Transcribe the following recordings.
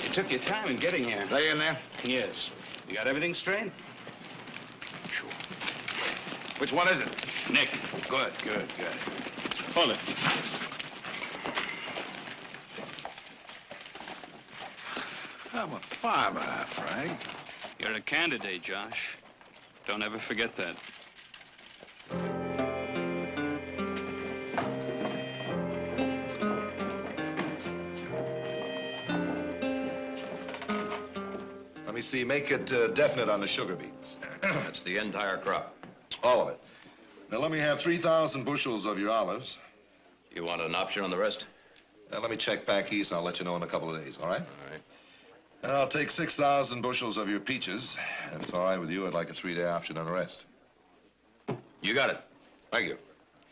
You took your time in getting here. They in there? Yes. You got everything straight? Sure. Which one is it? Nick. Good. Hold it. I'm a farmer, Frank. You're a candidate, Josh. Don't ever forget that. Let me see, make it definite on the sugar beets. That's the entire crop. All of it. Now let me have 3,000 bushels of your olives. You want an option on the rest? Now let me check back east and I'll let you know in a couple of days, all right? All right. And I'll take 6,000 bushels of your peaches. And if it's all right with you, I'd like a 3-day option on the rest. You got it. Thank you.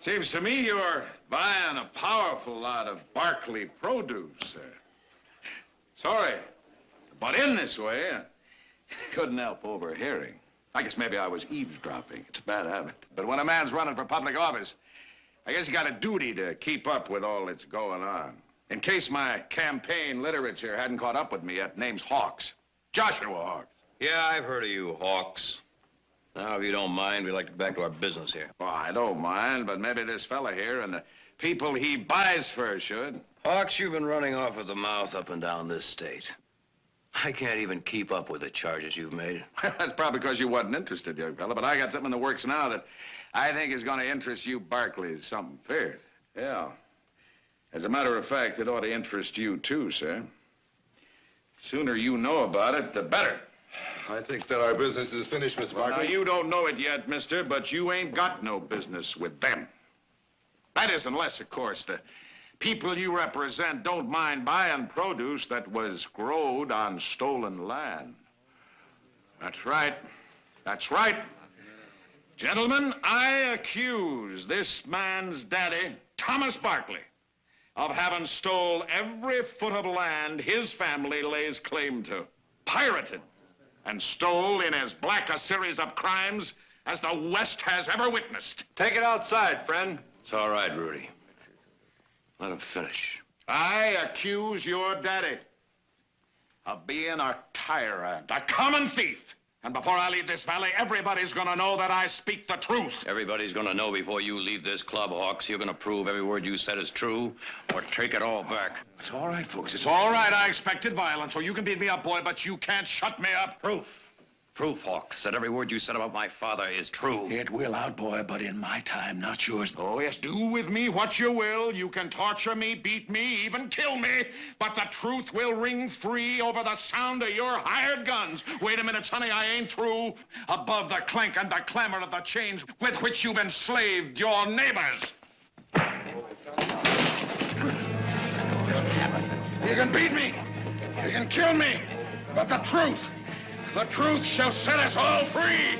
Seems to me you're buying a powerful lot of Barkley produce, sir. Sorry, but in this way, I couldn't help overhearing. I guess maybe I was eavesdropping. It's a bad habit. But when a man's running for public office, I guess you got a duty to keep up with all that's going on. In case my campaign literature hadn't caught up with me yet, name's Hawks. Joshua Hawks. Yeah, I've heard of you, Hawks. Now, if you don't mind, we'd like to get back to our business here. Well, I don't mind, but maybe this fella here and the people he buys for should. Hawks, you've been running off at the mouth up and down this state. I can't even keep up with the charges you've made. That's probably because you wasn't interested, young fella, but I got something in the works now that I think is going to interest you Barclays something fierce. Yeah. As a matter of fact, it ought to interest you too, sir. Sooner you know about it, the better. I think that our business is finished, Mr. Well, now, Barkley. you don't know it yet, mister, but you ain't got no business with them. That is, unless, of course, the people you represent don't mind buying produce that was growed on stolen land. That's right. That's right. Gentlemen, I accuse this man's daddy, Thomas Barkley, of having stole every foot of land his family lays claim to, pirated, and stole in as black a series of crimes as the West has ever witnessed. Take it outside, friend. It's all right, Rudy. Let him finish. I accuse your daddy of being a tyrant, a common thief. And before I leave this valley, everybody's gonna know that I speak the truth. Everybody's gonna know before you leave this club, Hawks. You're gonna prove every word you said is true, or take it all back. It's all right, folks. It's all right. I expected violence, so you can beat me up, boy, but you can't shut me up. Proof. Proof, Hawks, that every word you said about my father is true. It will out, boy, but in my time, not yours. Oh, yes, do with me what you will. You can torture me, beat me, even kill me, but the truth will ring free over the sound of your hired guns. Wait a minute, sonny, I ain't through. Above the clank and the clamor of the chains with which you've enslaved your neighbors. You can beat me, you can kill me, but the truth shall set us all free.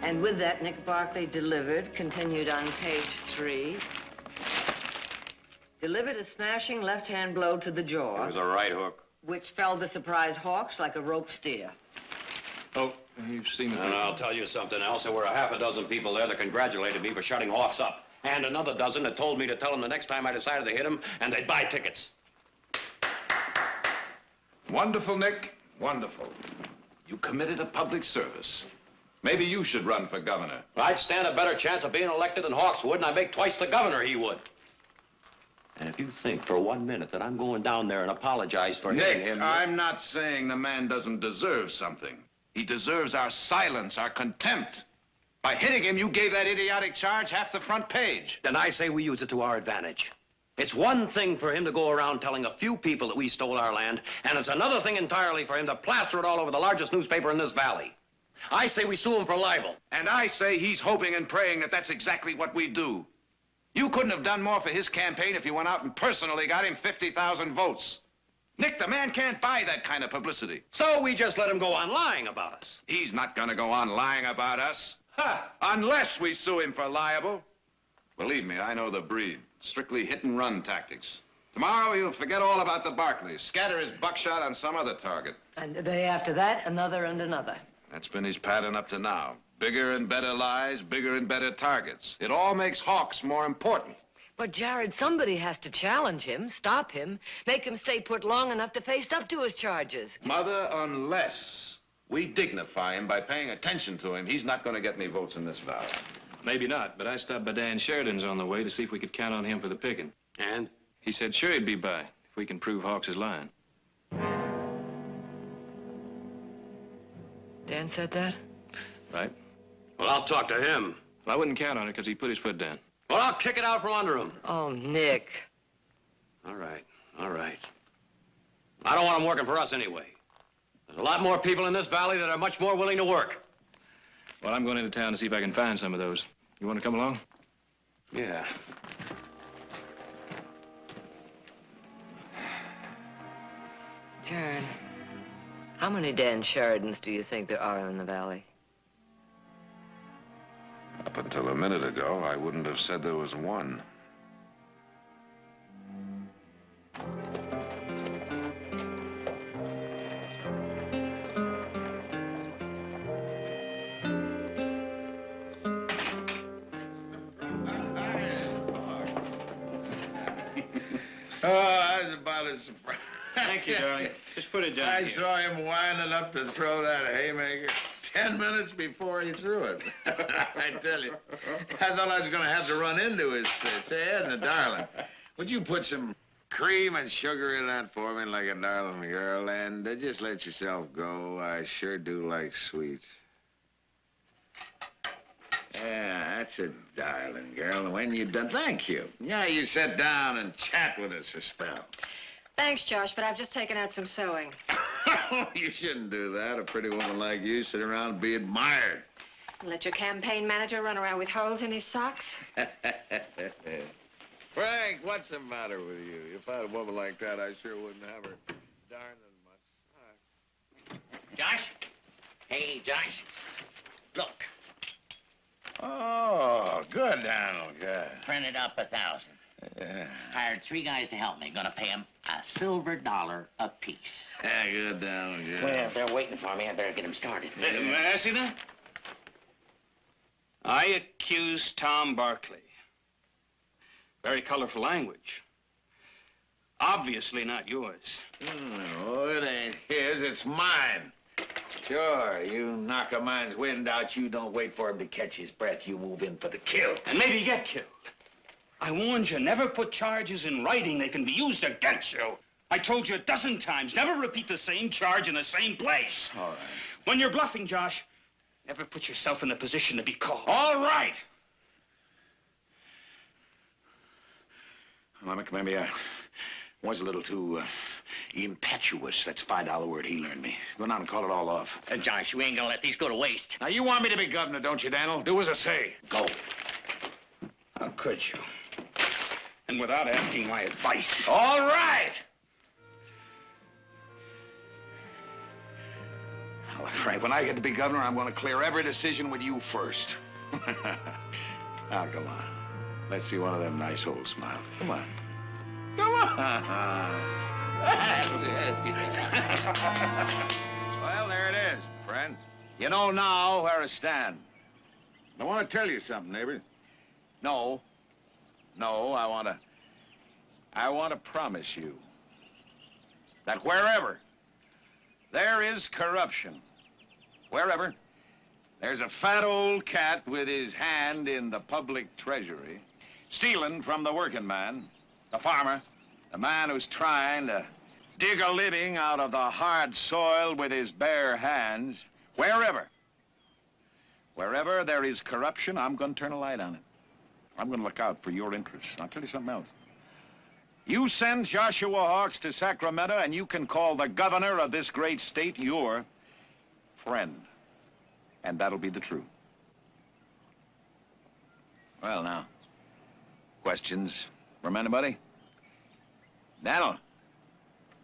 And with that, Nick Barkley delivered, continued on page 3, delivered a smashing left-hand blow to the jaw. It was a right hook. Which felled the surprised Hawks like a rope steer. Oh, you've seen it. And I'll tell you something else. There were a half a dozen people there that congratulated me for shutting Hawks up. And another dozen that told me to tell him the next time I decided to hit him, and they'd buy tickets. Wonderful, Nick. Wonderful. You committed a public service. Maybe you should run for governor. I'd stand a better chance of being elected than Hawks would, and I make twice the governor he would. And if you think for 1 minute that I'm going down there and apologize for hitting Nick, him... I'm not saying the man doesn't deserve something. He deserves our silence, our contempt. By hitting him, you gave that idiotic charge half the front page. Then I say we use it to our advantage. It's one thing for him to go around telling a few people that we stole our land, and it's another thing entirely for him to plaster it all over the largest newspaper in this valley. I say we sue him for libel. And I say he's hoping and praying that that's exactly what we do. You couldn't have done more for his campaign if you went out and personally got him 50,000 votes. Nick, the man can't buy that kind of publicity. So we just let him go on lying about us. He's not gonna go on lying about us. Unless we sue him for libel. Believe me, I know the breed. Strictly hit-and-run tactics. Tomorrow he'll forget all about the Barclays, scatter his buckshot on some other target. And the day after that, another and another. That's been his pattern up to now. Bigger and better lies, bigger and better targets. It all makes Hawks more important. But, Jared, somebody has to challenge him, stop him, make him stay put long enough to face up to his charges. Mother, unless we dignify him by paying attention to him, he's not going to get any votes in this valley. Maybe not, but I stopped by Dan Sheridan's on the way to see if we could count on him for the picking. And? He said sure he'd be by, if we can prove Hawks is lying. Dan said that? Right? Well, I'll talk to him. Well, I wouldn't count on it because he put his foot down. Well, I'll kick it out from under him. Oh, Nick. All right, all right. I don't want him working for us anyway. There's a lot more people in this valley that are much more willing to work. Well, I'm going into town to see if I can find some of those. You want to come along? Yeah. Jared, how many Dan Sheridans do you think there are in the valley? Up until a minute ago, I wouldn't have said there was one. Oh, I was about as surprised. Thank you, darling. Just put it down I here. saw him winding up to throw that haymaker 10 minutes before he threw it. I tell you, I thought I was going to have to run into his fist. Say, Edna, darling, would you put some cream and sugar in that for me like a darling girl, and just let yourself go. I sure do like sweets. Yeah, that's a darling girl. When you're done, thank you. Yeah, you sit down and chat with us a spell. Thanks, Josh, but I've just taken out some sewing. You shouldn't do that. A pretty woman like you sit around and be admired. Let your campaign manager run around with holes in his socks? Frank, what's the matter with you? If I had a woman like that, I sure wouldn't have her darning much. Josh? Hey, Josh. Look, Oh, good, Donald, good. printed up 1,000. Yeah. Hired 3 guys to help me. Gonna pay them a silver dollar apiece. Yeah, good, Donald, good. Well, if they're waiting for me, I better get them started. May I ask you that? I accuse Tom Barkley. Very colorful language. Obviously not yours. Oh, it ain't his, it's mine. Sure, you knock a man's wind out, you don't wait for him to catch his breath. You move in for the kill. And maybe get killed. I warned you, never put charges in writing. They can be used against you. I told you a dozen times, never repeat the same charge in the same place. All right. When you're bluffing, Josh, never put yourself in the position to be called. All right. Well, maybe I was a little too impetuous. That's a $5 word he learned me. Go down and call it all off. Josh, we ain't gonna let these go to waste. Now, you want me to be governor, don't you, Daniel? Do as I say. Go. How could you? And without asking my advice. All right. Now, look, Frank, when I get to be governor, I'm going to clear every decision with you first. Now, come on. Let's see one of them nice old smiles. Come on. Come on. Well, there it is, friends. You know now where to stand. I want to tell you something, neighbor. No, I want to promise you that wherever There is corruption. Wherever there's a fat old cat with his hand in the public treasury, stealing from the working man, the farmer, the man who's trying to dig a living out of the hard soil with his bare hands, wherever there is corruption, I'm going to turn a light on it. I'm going to look out for your interests. I'll tell you something else. You send Joshua Hawks to Sacramento and you can call the governor of this great state your friend. And that'll be the truth. Well, now, questions from anybody? Daniel,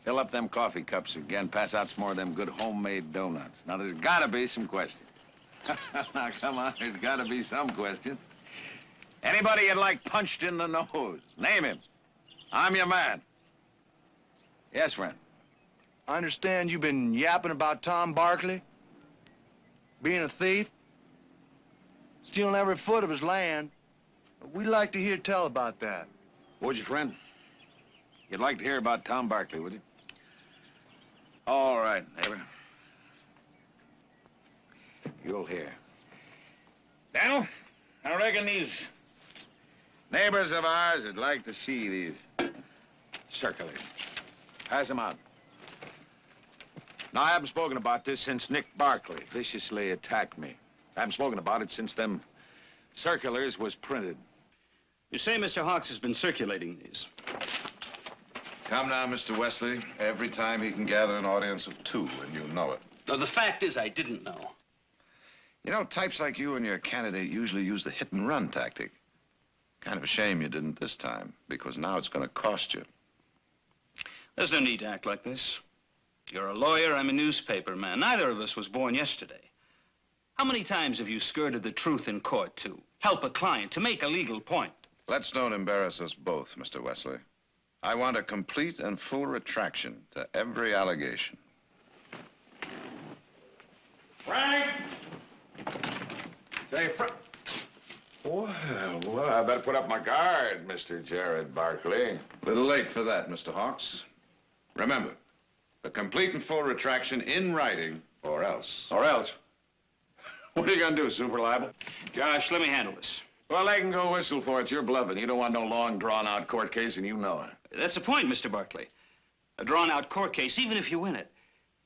fill up them coffee cups again. Pass out some more of them good homemade donuts. Now, there's gotta be some questions. Now, come on, there's gotta be some questions. Anybody you'd like punched in the nose? Name him. I'm your man. Yes, friend. I understand you've been yapping about Tom Barkley being a thief, stealing every foot of his land. We'd like to hear tell about that. Would you, friend? You'd like to hear about Tom Barkley, would you? All right, neighbor. You'll hear. Daniel, I reckon these neighbors of ours would like to see these circulars. Pass them out. Now, I haven't spoken about this since Nick Barkley viciously attacked me. I haven't spoken about it since them circulars was printed. You say Mr. Hawks has been circulating these. Come now, Mr. Wesley. Every time he can gather an audience of 2, and you know it. No, the fact is I didn't know. You know, types like you and your candidate usually use the hit-and-run tactic. Kind of a shame you didn't this time, because now it's going to cost you. There's no need to act like this. You're a lawyer, I'm a newspaper man. Neither of us was born yesterday. How many times have you skirted the truth in court to help a client, to make a legal point? Let's don't embarrass us both, Mr. Wesley. I want a complete and full retraction to every allegation. Frank! Say, Frank. Well, I better put up my guard, Mr. Jared Barkley. A little late for that, Mr. Hawks. Remember, a complete and full retraction in writing, or else. Or else? What are you gonna do, super libel? Josh, let me handle this. Well, they can go whistle for it. You're bluffing. You don't want no long, drawn-out court case, and you know it. That's the point, Mr. Barkley. A drawn-out court case, even if you win it,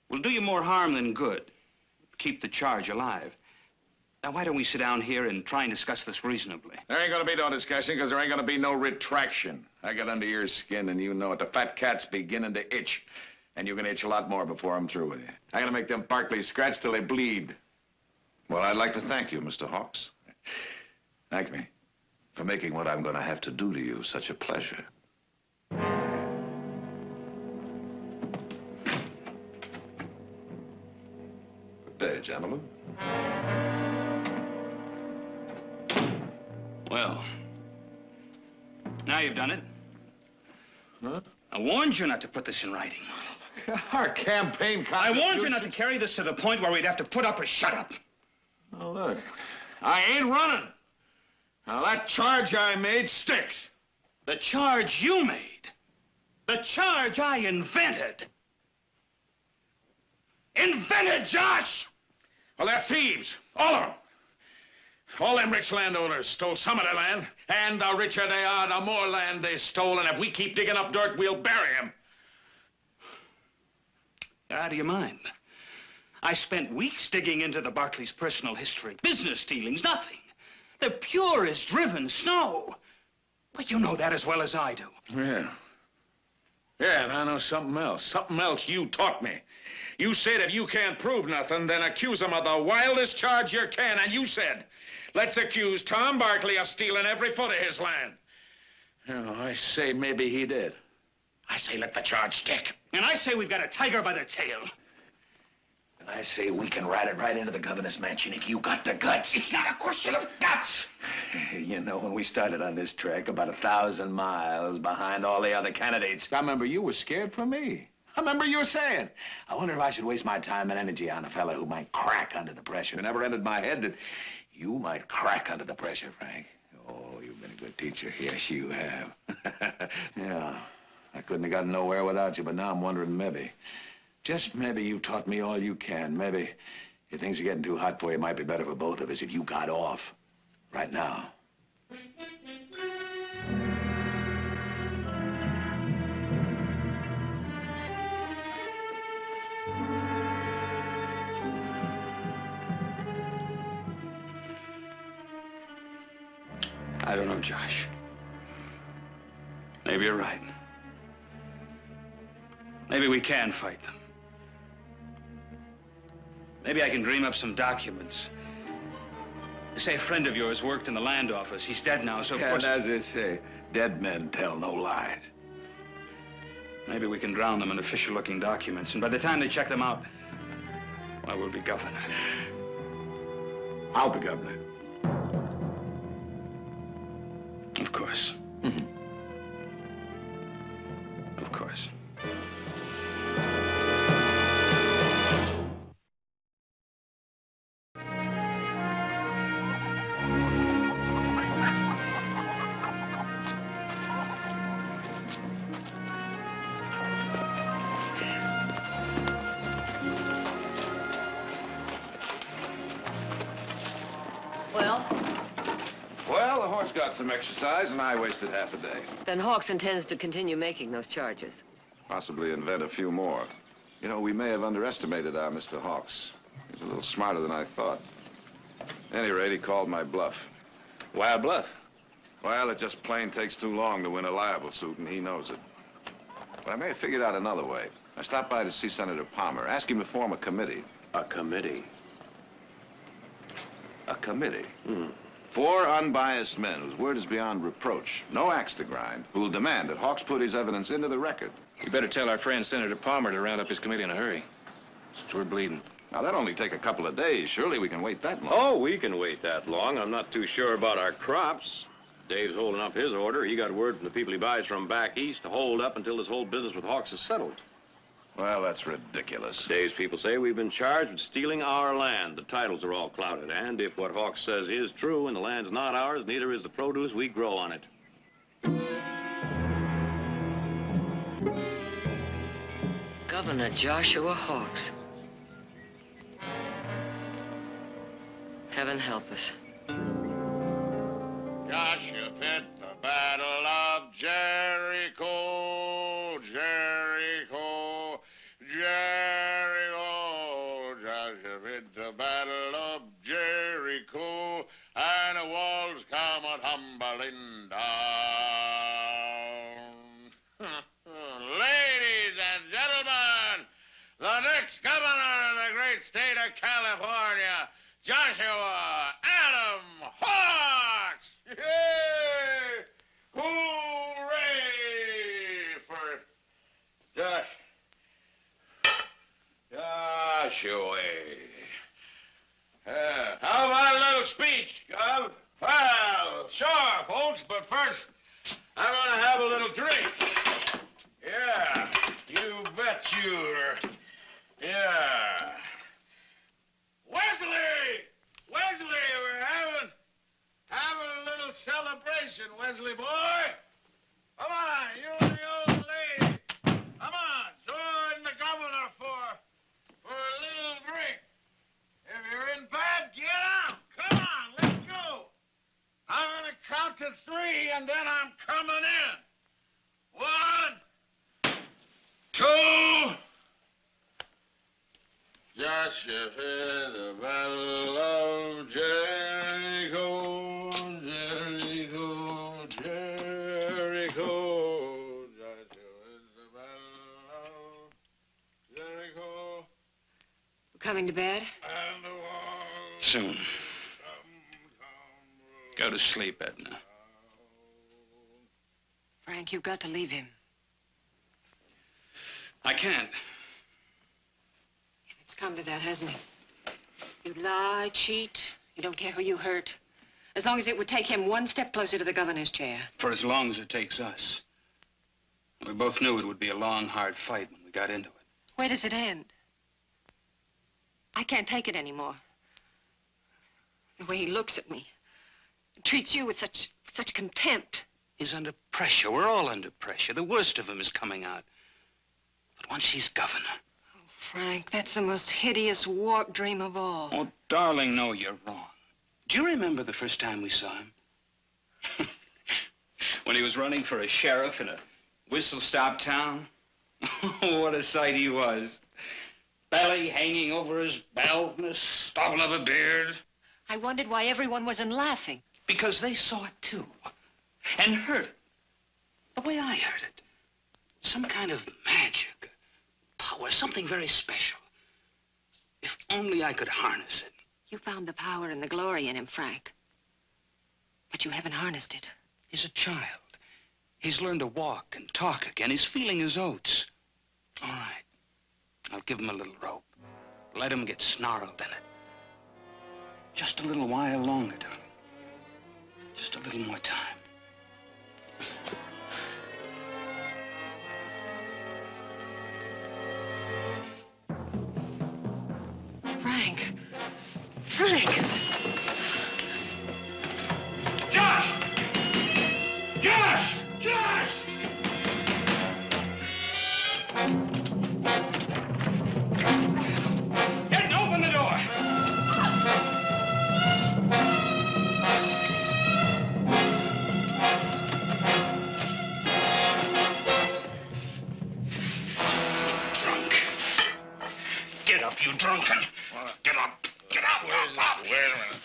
will do you more harm than good. Keep the charge alive. Now, why don't we sit down here and try and discuss this reasonably? There ain't gonna be no discussion, because there ain't gonna be no retraction. I got under your skin, and you know it. The fat cat's beginning to itch, and you're gonna itch a lot more before I'm through with you. I'm gonna make them Barkleys scratch till they bleed. Well, I'd like to thank you, Mr. Hawks, Thank me. for making what I'm going to have to do to you such a pleasure. Good day, gentlemen. Well, now you've done it. Huh? I warned you not to put this in writing. Our campaign I warned you not to carry this to the point where we'd have to put up or shut up. Oh, look. I ain't running. Now, that charge I made sticks. The charge you made. The charge I invented. Invented, Josh! Well, they're thieves. All of them. All them rich landowners stole some of their land, and the richer they are, the more land they stole, and if we keep digging up dirt, we'll bury them. You're out of your mind. I spent weeks digging into the Barkleys' personal history. Business dealings, nothing. The purest driven snow. But you know that as well as I do. Yeah. Yeah, and I know something else. Something else you taught me. You said if you can't prove nothing, then accuse them of the wildest charge you can. And you said, let's accuse Tom Barkley of stealing every foot of his land. You know, I say maybe he did. I say let the charge stick. And I say we've got a tiger by the tail. And I say we can ride it right into the governor's mansion if you got the guts. It's not a question of guts. You know, when we started on this trek, about 1,000 miles behind all the other candidates, I remember you were scared for me. I remember you were saying, I wonder if I should waste my time and energy on a fella who might crack under the pressure. It never entered my head that you might crack under the pressure, Frank. Oh, you've been a good teacher. Yes, you have. Yeah, I couldn't have gotten nowhere without you, but now I'm wondering maybe, Just maybe you taught me all you can. Maybe if things are getting too hot for you, it might be better for both of us if you got off right now. I don't know, Josh. Maybe you're right. Maybe we can fight them. Maybe I can dream up some documents. They say a friend of yours worked in the land office. He's dead now, so of course... And as they say, dead men tell no lies. Maybe we can drown them in official-looking documents, and by the time they check them out, well, we'll be governor. I'll be governor. Of course. Of course. Well, the horse got some exercise, and I wasted half a day. Then Hawks intends to continue making those charges. Possibly invent a few more. You know, we may have underestimated our Mr. Hawks. He's a little smarter than I thought. At any rate, he called my bluff. Why a bluff? Well, it just plain takes too long to win a libel suit, and he knows it. But I may have figured out another way. I stopped by to see Senator Palmer, ask him to form a committee. A committee? A committee? 4 unbiased men whose word is beyond reproach, no axe to grind, who will demand that Hawks put his evidence into the record. You better tell our friend Senator Palmer to round up his committee in a hurry, since we're bleeding. Now, that'll only take a couple of days. Surely we can wait that long. Oh, we can wait that long. I'm not too sure about our crops. Dave's holding up his order. He got word from the people he buys from back east to hold up until this whole business with Hawks is settled. Well, that's ridiculous. Dave's people say we've been charged with stealing our land. The titles are all clouded, and if what Hawks says is true and the land's not ours, neither is the produce we grow on it. Governor Joshua Hawks. Heaven help us. Joshua Pitt, the Battle of Jericho, Jericho, Jericho. Joshua Pitt, the Battle of Jericho, and the walls come a-tumbling down. Ladies and gentlemen, the next governor of the great state of California, Joshua Adam Hawks! Yay! Hooray for Joshua. How about a little speech, Gov? Well, sure, folks, but first, I'm gonna have a little drink. Yeah, you bet you're... Yeah. Wesley! Wesley, we're having a little celebration, Wesley boy. Come on, you and the old lady. Come on, join the governor for a little drink. If you're in bed, get out. Come on, let's go. I'm gonna count to 3, and then I'm coming in. 1, 2... Joshua, the Battle of Jericho, Jericho, Jericho. Joshua, the Battle of Jericho. We're coming to bed? And the walls Soon. come Go to sleep, Edna. Frank, you've got to leave him. I can't. It's come to that, hasn't it? You lie, cheat, you don't care who you hurt. As long as it would take him one step closer to the governor's chair. For as long as it takes us. We both knew it would be a long, hard fight when we got into it. Where does it end? I can't take it anymore. The way he looks at me, treats you with such contempt. He's under pressure. We're all under pressure. The worst of him is coming out. But once he's governor... Oh, Frank, that's the most hideous warped dream of all. Oh, darling, no, you're wrong. Do you remember the first time we saw him? When he was running for a sheriff in a whistle-stop town? Oh, what a sight he was. Belly hanging over his belt and a stubble of a beard. I wondered why everyone wasn't laughing. Because they saw it too. And heard it. The way I heard it. Some kind of magic, power, something very special. If only I could harness it. You found the power and the glory in him, Frank. But you haven't harnessed it. He's a child. He's learned to walk and talk again. He's feeling his oats. All right. I'll give him a little rope. Let him get snarled in it. Just a little while longer, darling. Just a little more time. Frank! Frank! Josh! Josh! Josh! Get open the door! Drunk. Get up, you drunken. Get up. Get up. Up. Wait a minute.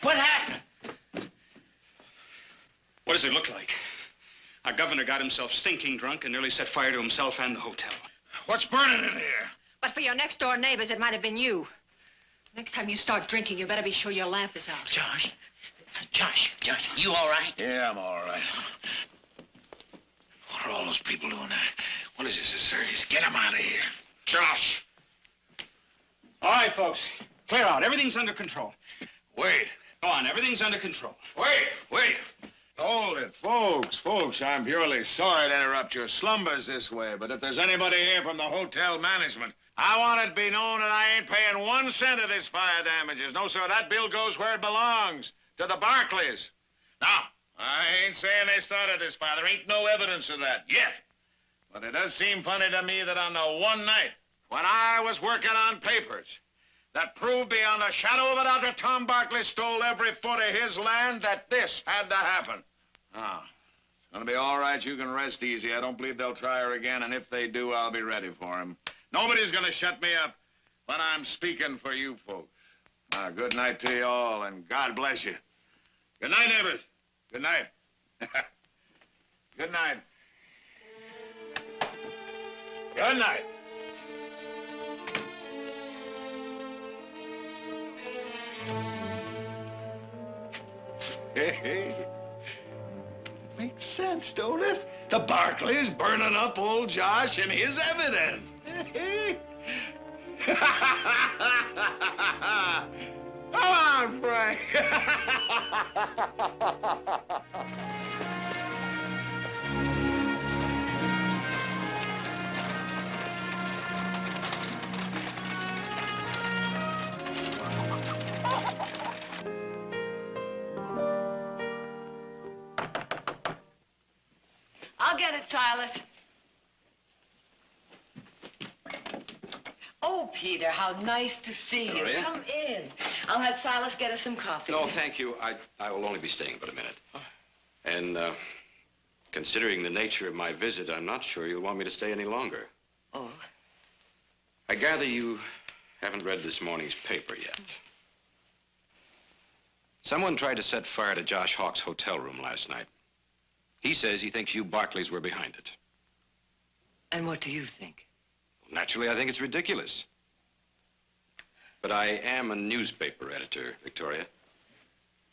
What happened? What does it look like? Our governor got himself stinking drunk and nearly set fire to himself and the hotel. What's burning in here? But for your next-door neighbors, it might have been you. Next time you start drinking, you better be sure your lamp is out. Josh, you all right? Yeah, I'm all right. What are all those people doing there? What is this, a circus? Get them out of here. Josh! All right, folks. Clear out. Everything's under control. Wait. Go on. Everything's under control. Wait. Hold it, folks, I'm purely sorry to interrupt your slumbers this way, but if there's anybody here from the hotel management, I want it to be known that I ain't paying 1 cent of this fire damages. No, sir, that bill goes where it belongs, to the Barclays. Now, I ain't saying they started this fire. There ain't no evidence of that yet. But it does seem funny to me that on the one night when I was working on papers that proved beyond a shadow of a doubt that Tom Barkley stole every foot of his land, that this had to happen. Ah, it's gonna be all right. You can rest easy. I don't believe they'll try her again, and if they do, I'll be ready for him. Nobody's gonna shut me up when I'm speaking for you folks. Good night to you all, and God bless you. Good night, neighbors. Good night. Good night. Good night. Hey. Makes sense, don't it? The Barclays burning up old Josh and his evidence. Come on, Frank. I'll get it, Silas. Oh, Peter, how nice to see you. Gloria? Come in. I'll have Silas get us some coffee. No, thank you. I will only be staying but a minute. And, considering the nature of my visit, I'm not sure you'll want me to stay any longer. Oh? I gather you haven't read this morning's paper yet. Someone tried to set fire to Josh Hawk's hotel room last night. He says he thinks you Barclays were behind it. And what do you think? Naturally, I think it's ridiculous. But I am a newspaper editor, Victoria.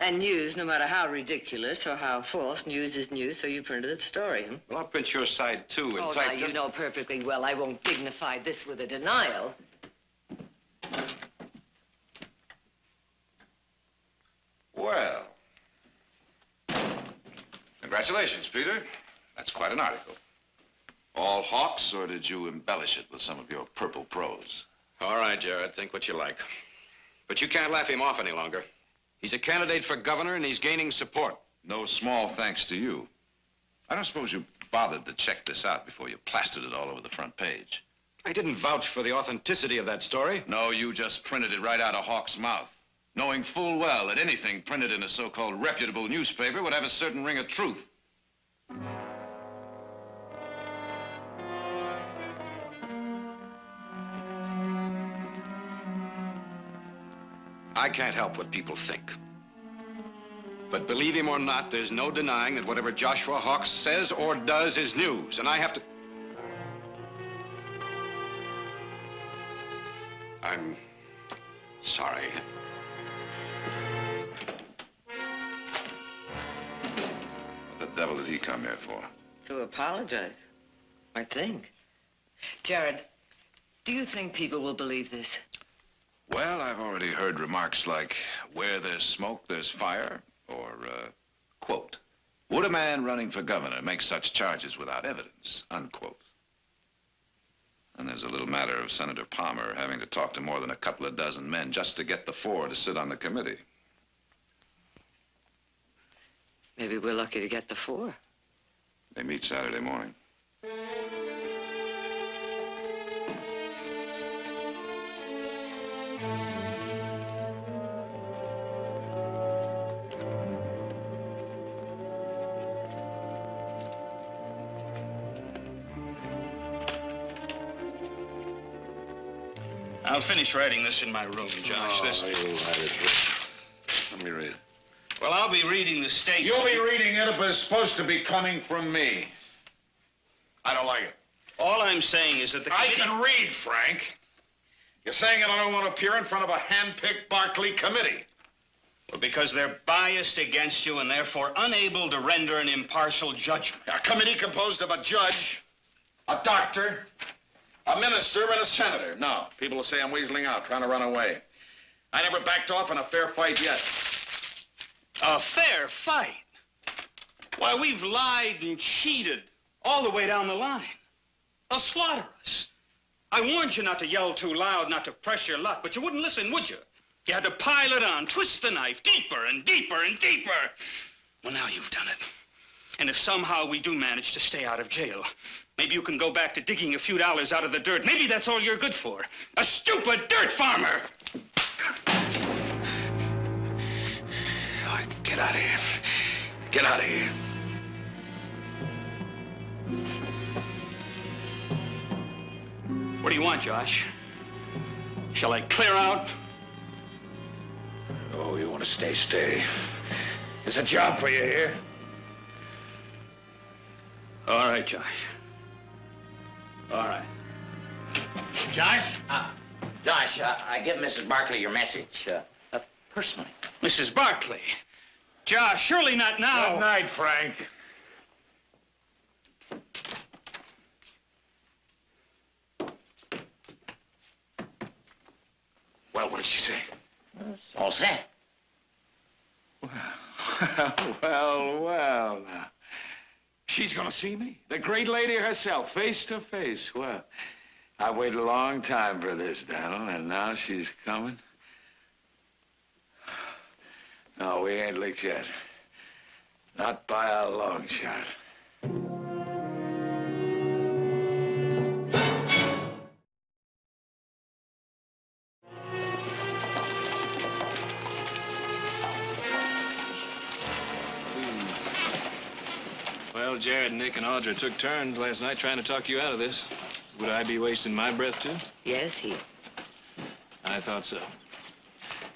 And news, no matter how ridiculous or how false, news is news, so you printed the story, huh? Well, I'll print your side, too, and Oh, type now, you know perfectly well I won't dignify this with a denial. Well. Congratulations, Peter. That's quite an article. All Hawks, or did you embellish it with some of your purple prose? All right, Jared, think what you like. But you can't laugh him off any longer. He's a candidate for governor, and he's gaining support. No small thanks to you. I don't suppose you bothered to check this out before you plastered it all over the front page. I didn't vouch for the authenticity of that story. No, you just printed it right out of Hawk's mouth, knowing full well that anything printed in a so-called reputable newspaper would have a certain ring of truth. I can't help what people think. But believe him or not, there's no denying that whatever Joshua Hawks says or does is news, and I have to... I'm sorry. What the devil did he come here for? To apologize, I think. Jared, do you think people will believe this? Well, I've already heard remarks like, where there's smoke, there's fire, or, quote, would a man running for governor make such charges without evidence, unquote. And there's a little matter of Senator Palmer having to talk to more than a couple of dozen men just to get the 4 to sit on the committee. Maybe we're lucky to get the 4. They meet Saturday morning. I'll finish writing this in my room, Josh. You'll write it. Let me read it. Well, I'll be reading the statement. You'll be reading it, but it's supposed to be coming from me. I don't like it. All I'm saying is that the I committee... can read, Frank. You're saying that I don't want to appear in front of a hand-picked Barclay committee. Well, because they're biased against you and therefore unable to render an impartial judgment. A committee composed of a judge, a doctor, a minister, and a senator. No, people will say I'm weaseling out, trying to run away. I never backed off in a fair fight yet. A fair fight? Why, we've lied and cheated all the way down the line. They'll slaughter us. I warned you not to yell too loud, not to press your luck, but you wouldn't listen, would you? You had to pile it on, twist the knife deeper and deeper and deeper. Well, now you've done it. And if somehow we do manage to stay out of jail, maybe you can go back to digging a few dollars out of the dirt. Maybe that's all you're good for. A stupid dirt farmer! All right, get out of here. Get out of here. What do you want, Josh? Shall I clear out? Oh, you want to stay, stay. There's a job for you here. All right, Josh. All right. Josh? Josh, I give Mrs. Barkley your message, personally. Mrs. Barkley. Josh, surely not now. Good night, Frank. Well, what did she say? It's all set. Well, now. She's gonna see me, the great lady herself, face to face. Well, I waited a long time for this, Donald, and now she's coming. No, we ain't licked yet. Not by a long shot. Well, Jared, Nick, and Audra took turns last night trying to talk you out of this. Would I be wasting my breath, too? Yes, he. I thought so.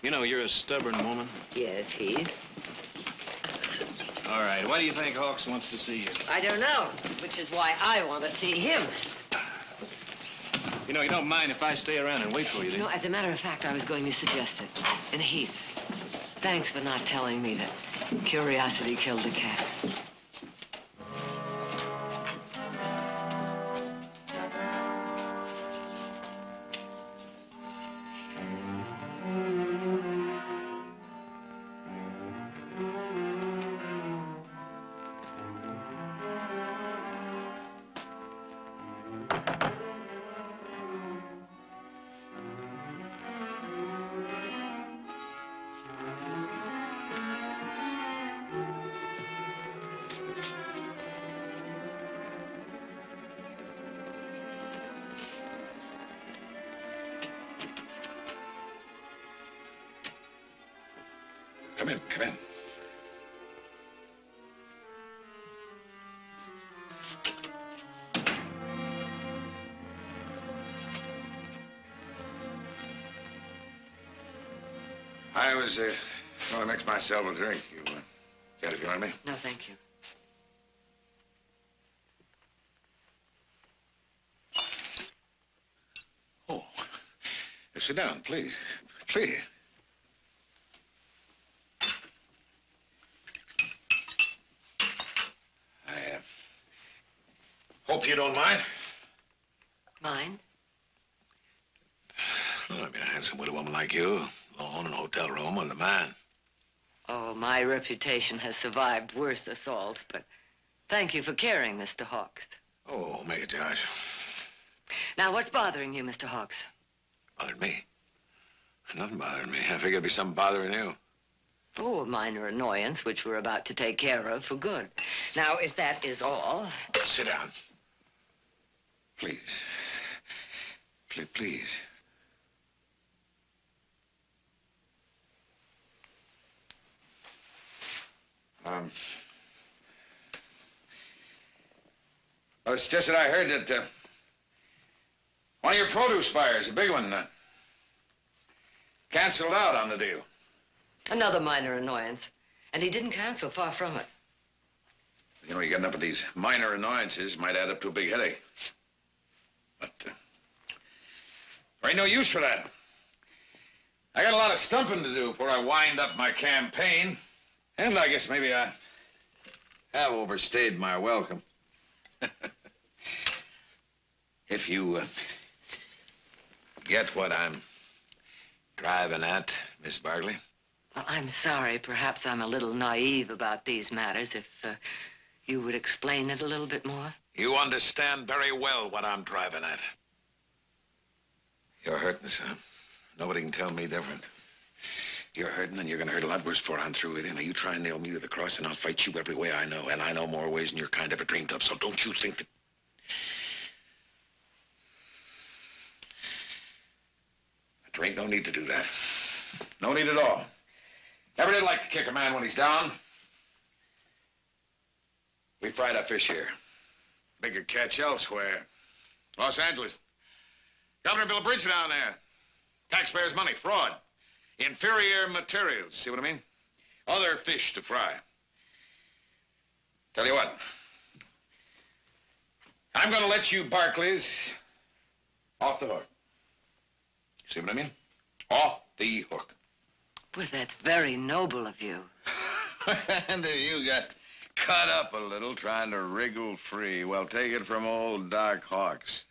You know, you're a stubborn woman. Yes, he. All right, why do you think Hawks wants to see you? I don't know, which is why I want to see him. You know, you don't mind if I stay around and wait for you, do You know, as a matter of fact, I was going to suggest it. And Heath, thanks for not telling me that curiosity killed the cat. Come in, come in. I was going to mix myself a drink. You got it, you want me? No, thank you. Oh, sit down, please. Please. I hope you don't mind. Mind? Well, I mean, a handsome widow woman like you, alone in a hotel room with a man. Oh, my reputation has survived worse assaults, but thank you for caring, Mr. Hawks. Oh, make it, Josh. Now, what's bothering you, Mr. Hawks? Bothered me. Nothing bothering me. I figured it'd be something bothering you. Oh, a minor annoyance, which we're about to take care of for good. Now, if that is all... Sit down. Please. Please. Well, it's just that I heard that, one of your produce buyers, a big one, canceled out on the deal. Another minor annoyance. And he didn't cancel, far from it. You know, you get enough of these minor annoyances, might add up to a big headache. But, there ain't no use for that. I got a lot of stumping to do before I wind up my campaign. And I guess maybe I have overstayed my welcome. If you get what I'm driving at, Miss Barkley. Well, I'm sorry. Perhaps I'm a little naive about these matters. If you would explain it a little bit more. You understand very well what I'm driving at. You're hurting, son. Nobody can tell me different. You're hurting, and you're going to hurt a lot worse before I'm through with you. Now, you try and nail me to the cross, and I'll fight you every way I know. And I know more ways than your kind ever dreamed of, so don't you think that... There ain't no need to do that. No need at all. Never did like to kick a man when he's down. We fried our fish here. Bigger catch elsewhere. Los Angeles. Governor built a bridge down there. Taxpayers' money, fraud. Inferior materials, see what I mean? Other fish to fry. Tell you what. I'm gonna let you Barclays off the hook. See what I mean? Off the hook. Well, that's very noble of you. And you got cut up a little trying to wriggle free. Well, take it from old Doc Hawks.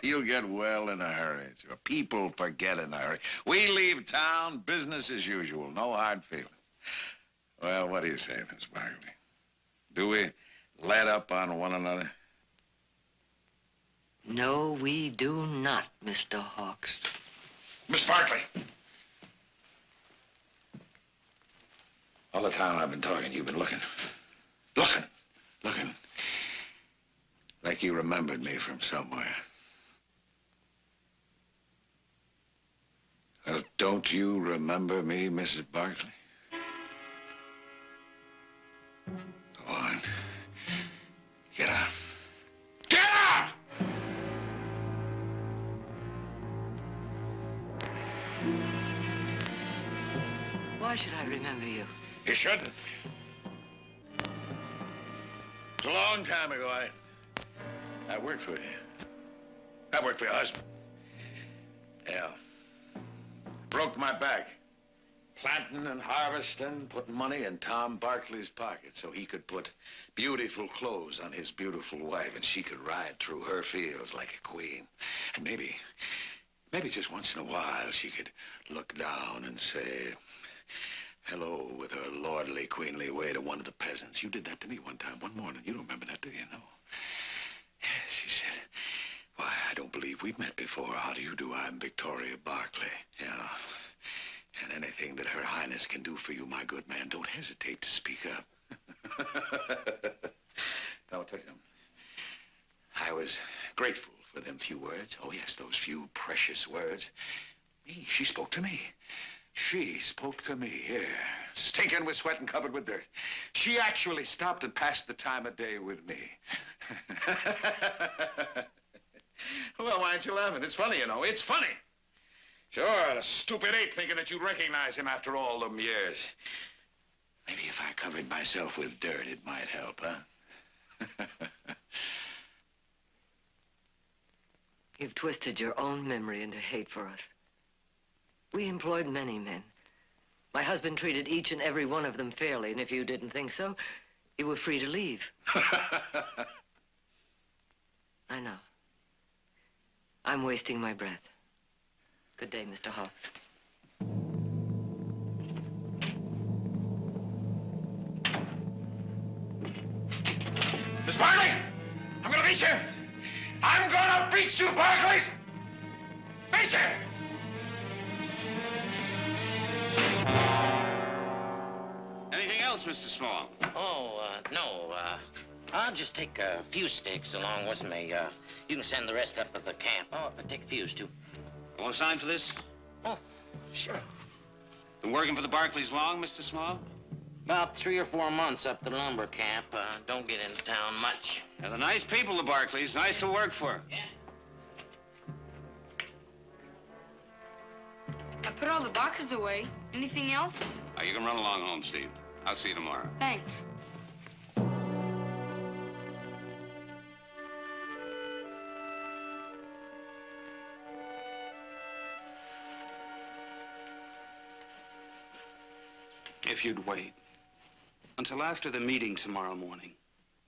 You'll get well in a hurry. People forget in a hurry. We leave town, business as usual. No hard feelings. Well, what do you say, Miss Barkley? Do we let up on one another? No, we do not, Mr. Hawks. Miss Barkley. All the time I've been talking, you've been looking. Looking. Like you remembered me from somewhere. Well, don't you remember me, Mrs. Barkley? Go on. Get out. Get out! Why should I remember you? You shouldn't. It's a long time ago. I worked for you. I worked for your husband. Yeah. Broke my back. Planting and harvesting, putting money in Tom Barkley's pocket so he could put beautiful clothes on his beautiful wife and she could ride through her fields like a queen. And maybe just once in a while she could look down and say hello with her lordly, queenly way to one of the peasants. You did that to me one time, one morning. You don't remember that, do you? No. Yes, she said, why, I don't believe we've met before. How do you do? I'm Victoria Barkley. Yeah. And anything that Her Highness can do for you, my good man, don't hesitate to speak up. Now, I'll tell you something. I was grateful for them few words. Oh, yes, those few precious words. Me, she spoke to me. She spoke to me, yeah. Stinking with sweat and covered with dirt. She actually stopped and passed the time of day with me. Well, why aren't you laughing? It's funny, you know. It's funny. Sure, a stupid ape thinking that you'd recognize him after all them years. Maybe if I covered myself with dirt, it might help, huh? You've twisted your own memory into hate for us. We employed many men. My husband treated each and every one of them fairly, and if you didn't think so, you were free to leave. I know. I'm wasting my breath. Good day, Mr. Hawks. Miss Barkley! I'm gonna beat you! I'm gonna beat you, Barkley! Beat you! Anything else, Mr. Small? Oh, no, I'll just take a few sticks along with me. You can send the rest up to the camp. Oh, but take a fuse, too. You want to sign for this? Oh, sure. Been working for the Barclays long, Mr. Small? About 3 or 4 months up to the lumber camp. Don't get into town much. They're the nice people, the Barclays. Nice to work for. Yeah. I put all the boxes away. Anything else? You can run along home, Steve. I'll see you tomorrow. Thanks. If you'd wait until after the meeting tomorrow morning.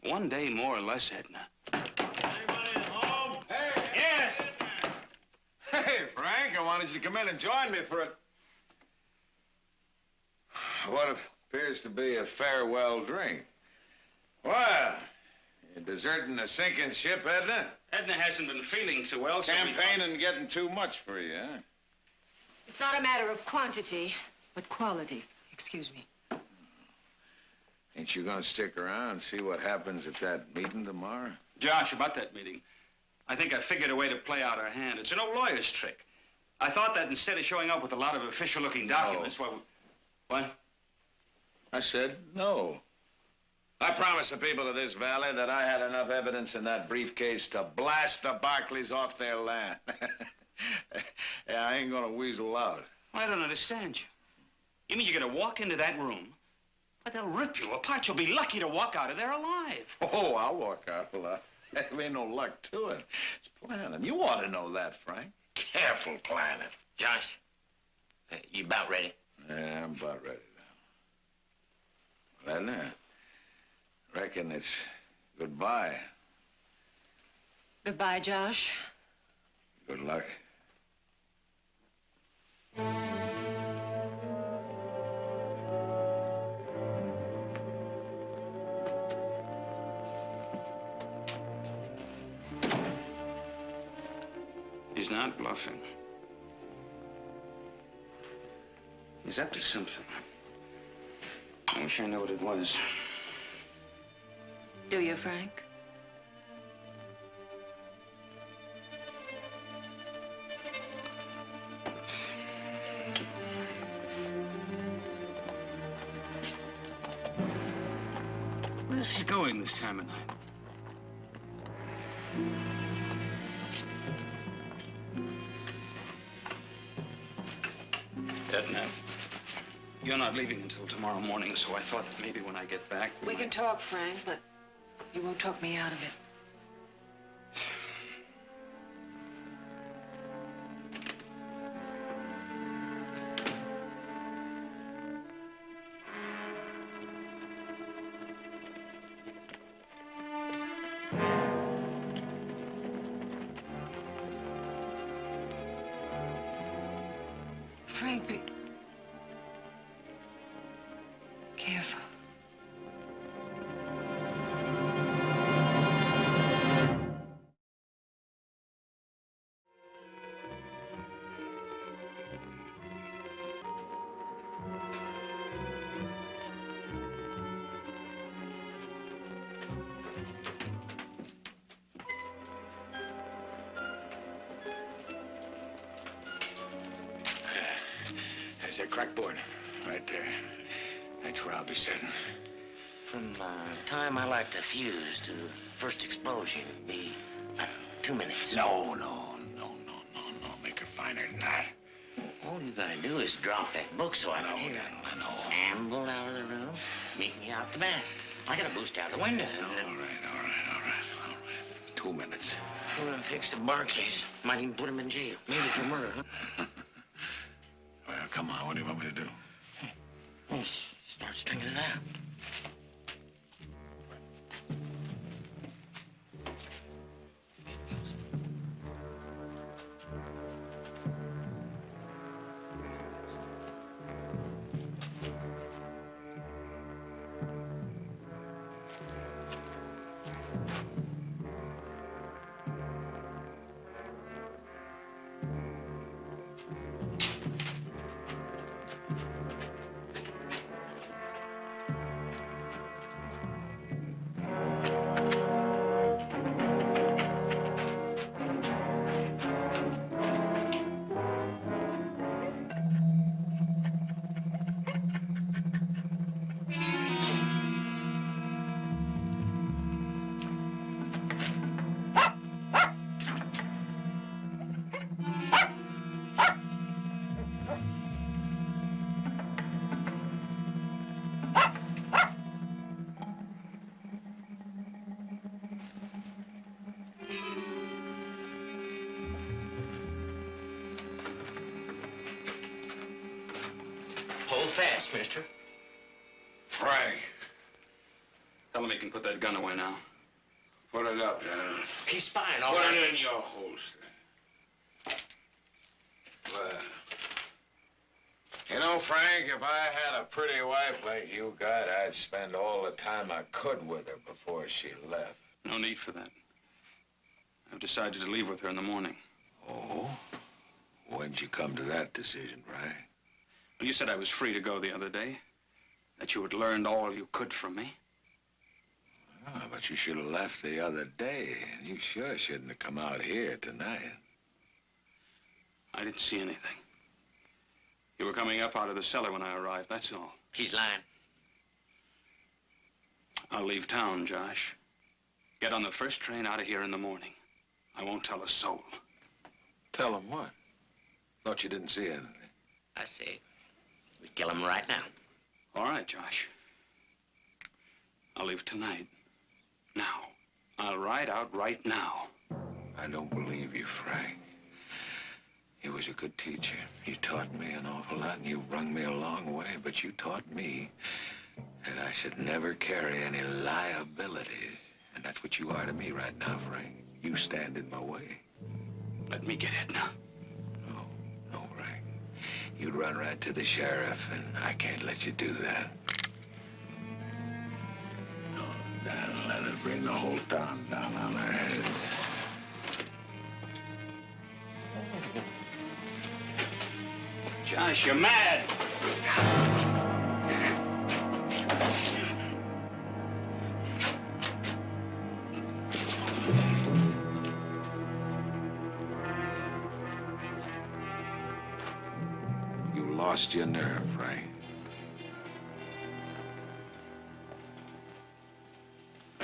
One day more or less, Edna. Anybody home? Hey! Yes! Hey, Frank, I wanted you to come in and join me for what appears to be a farewell drink. Well, you deserting a sinking ship, Edna? Edna hasn't been feeling so well, so Campaigning getting too much for you, huh? It's not a matter of quantity, but quality. Excuse me. Ain't you gonna stick around and see what happens at that meeting tomorrow? Josh, about that meeting. I think I figured a way to play out our hand. It's an old lawyer's trick. I thought that instead of showing up with a lot of official-looking documents, What? I said no. I promised the people of this valley that I had enough evidence in that briefcase to blast the Barclays off their land. Yeah, I ain't gonna weasel out. I don't understand you. You mean you're gonna walk into that room, but they'll rip you apart. You'll be lucky to walk out of there alive. Oh, I'll walk out alive. There ain't no luck to it. It's planning. You ought to know that, Frank. Careful planning. Josh, you about ready? Yeah, I'm about ready now. Well, now, reckon it's goodbye. Goodbye, Josh. Good luck. He's not bluffing. He's up to something. I wish I knew what it was. Do you, Frank? Where's he going this time of night? Edna, you're not leaving until tomorrow morning, so I thought that maybe when I get back... We can talk, Frank, but you won't talk me out of it. Frank, be careful. There's that crackboard. Right there. That's where I'll be sitting. From the time I light the fuse to first explosion, it'd be 2 minutes. No. Make her finer than that. All you gotta do is drop that book so I can hear it. I know. Amble out of the room, meet me out the back. I gotta boost out the window. All right. 2 minutes. We're gonna fix the Barclays. Might even put him in jail. Maybe for murder, huh? Well, come on. What do you want me to do? Well, start stringing it out. Hold fast, mister. Frank, Tell him he can put that gun away now. put it up, General. He's spying, all Put right. it in your holster. Well, you know, Frank, if I had a pretty wife like you got, I'd spend all the time I could with her before she left. No need for that. I've decided to leave with her in the morning. Oh? When'd you come to that decision, Frank? Well, you said I was free to go the other day. That you had learned all you could from me. Oh, but you should have left the other day. And you sure shouldn't have come out here tonight. I didn't see anything. You were coming up out of the cellar when I arrived, that's all. He's lying. I'll leave town, Josh. Get on the first train out of here in the morning. I won't tell a soul. Tell him what? Thought you didn't see anything. I say, we kill him right now. All right, Josh. I'll leave tonight. Now. I'll ride out right now. I don't believe you, Frank. You was a good teacher. You taught me an awful lot, and you brung me a long way, but you taught me that I should never carry any liabilities. And that's what you are to me right now, Frank. You stand in my way. Let me get it now. No, Frank. You'd run right to the sheriff, and I can't let you do that. No, Dan, let it bring the whole town down on our heads. Josh, you're mad. You lost your nerve, Frank.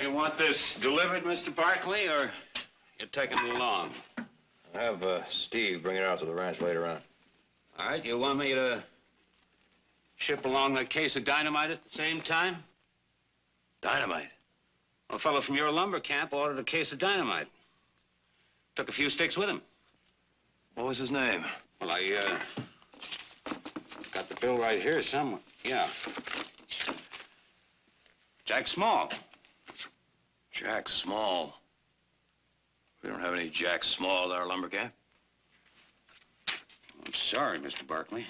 You want this delivered, Mr. Barkley, or you're taking it along? I'll have Steve bring it out to the ranch later on. All right, you want me to ship along that case of dynamite at the same time? Dynamite? Well, a fellow from your lumber camp ordered a case of dynamite. Took a few sticks with him. What was his name? Well, I got the bill right here somewhere. Yeah. Jack Small. Jack Small. We don't have any Jack Small at our lumber camp. I'm sorry, Mr. Barkley.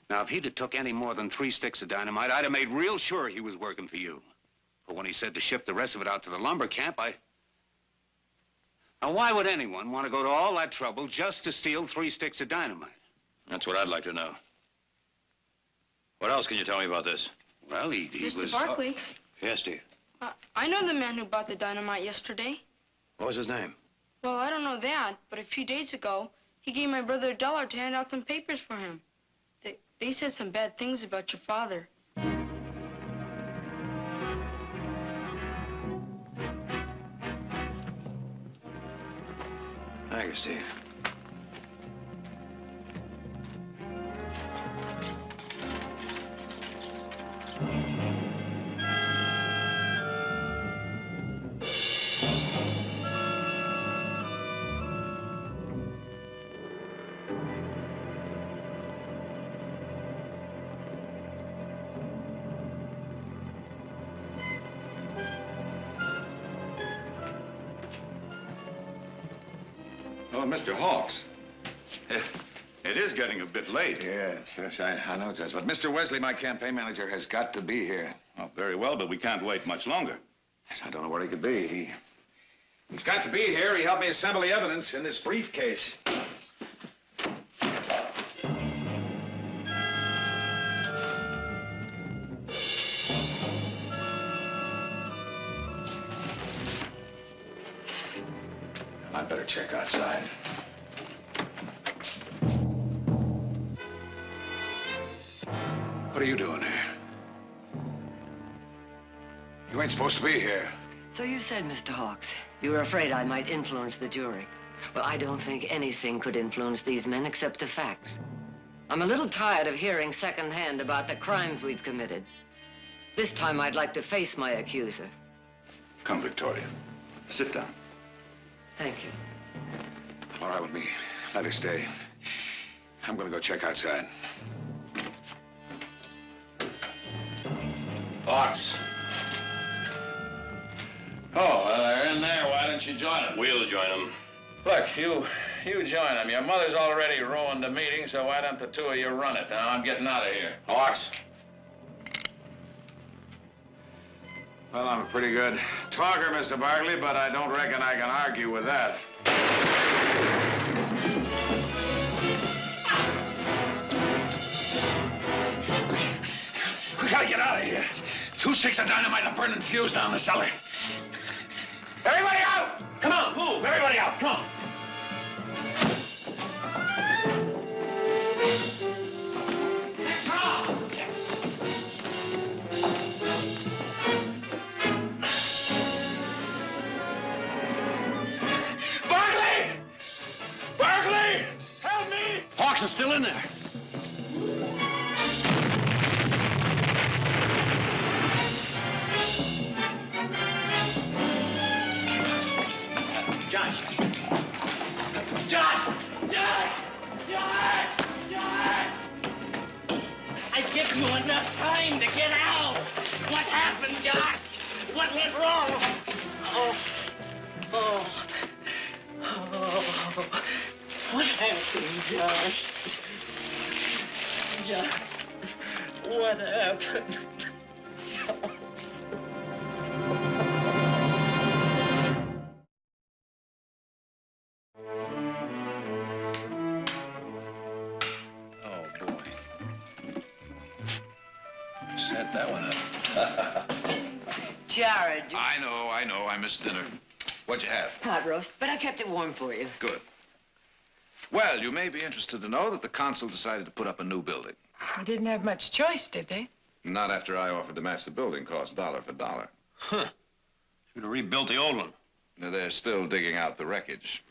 Now, if he'd have took any more than 3 sticks of dynamite, I'd have made real sure he was working for you. But when he said to ship the rest of it out to the lumber camp, Now, why would anyone want to go to all that trouble just to steal 3 sticks of dynamite? That's what I'd like to know. What else can you tell me about this? Well, he Mr. was... Barkley, Yes, Steve. I know the man who bought the dynamite yesterday. What was his name? Well, I don't know that, but a few days ago, he gave my brother $1 to hand out some papers for him. They They said some bad things about your father. Thank you, Steve. Oh, Mr. Hawks. It is getting a bit late. Yes, I know, Judge. But Mr. Wesley, my campaign manager, has got to be here. Oh, very well, but we can't wait much longer. Yes, I don't know where he could be. He's got to be here. He helped me assemble the evidence in this briefcase. I'd better check outside. What are you doing here? You ain't supposed to be here. So you said, Mr. Hawks, you were afraid I might influence the jury. Well, I don't think anything could influence these men except the facts. I'm a little tired of hearing secondhand about the crimes we've committed. This time I'd like to face my accuser. Come, Victoria. Sit down. Thank you. All right with me. Let her stay. I'm gonna go check outside. Hawks. Oh, well, they're in there. Why don't you join them? We'll join them. Look, you join them. Your mother's already ruined the meeting, so why don't the two of you run it? Now, I'm getting out of here. Hawks. Well, I'm a pretty good talker, Mr. Barkley, but I don't reckon I can argue with that. We gotta get out of here. 2 sticks of dynamite and a burning fuse down the cellar. Everybody out! Come on, move! Everybody out, come on! Come on! Barkley! Barkley! Help me! Hawks is still in there. I give you enough time to get out. What happened, Josh? What went wrong? Oh. What happened, Josh? Josh, what happened? Set that one up. Jared, I know. I missed dinner. What'd you have? pot roast, but I kept it warm for you. Good. Well, you may be interested to know that the consul decided to put up a new building. They didn't have much choice, did they? Not after I offered to match the building cost dollar for dollar. Huh. Should have rebuilt the old one. Now, they're still digging out the wreckage.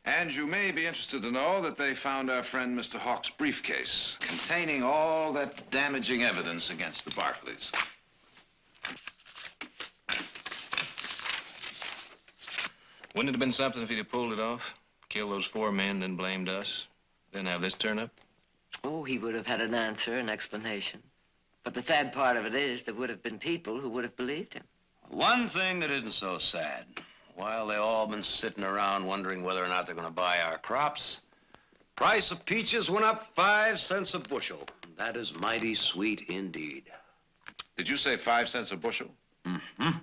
And you may be interested to know that they found our friend Mr. Hawks' briefcase containing all that damaging evidence against the Barkleys. Wouldn't it have been something if he'd have pulled it off? Killed those 4 men, then blamed us? Then have this turn up? Oh, he would have had an answer, an explanation. But the sad part of it is there would have been people who would have believed him. One thing that isn't so sad. While they all been sitting around wondering whether or not they're going to buy our crops, price of peaches went up 5 cents a bushel. That is mighty sweet indeed. Did you say 5 cents a bushel? Mm-hmm.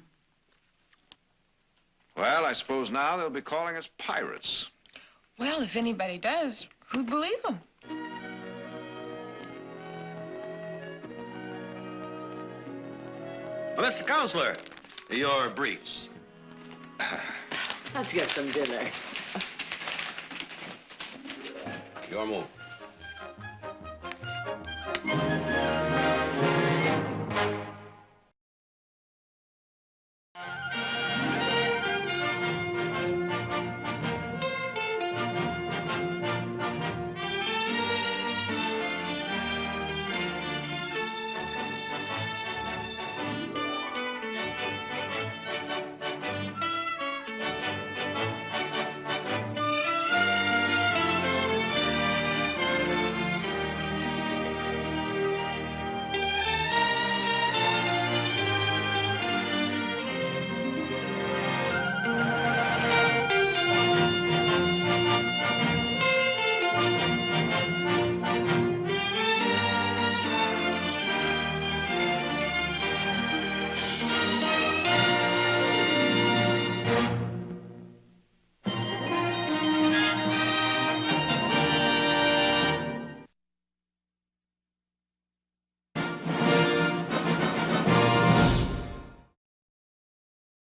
Well, I suppose now they'll be calling us pirates. Well, if anybody does, who'd believe them? Well, Mr. Counselor, your briefs. Let's get some dinner. Your move.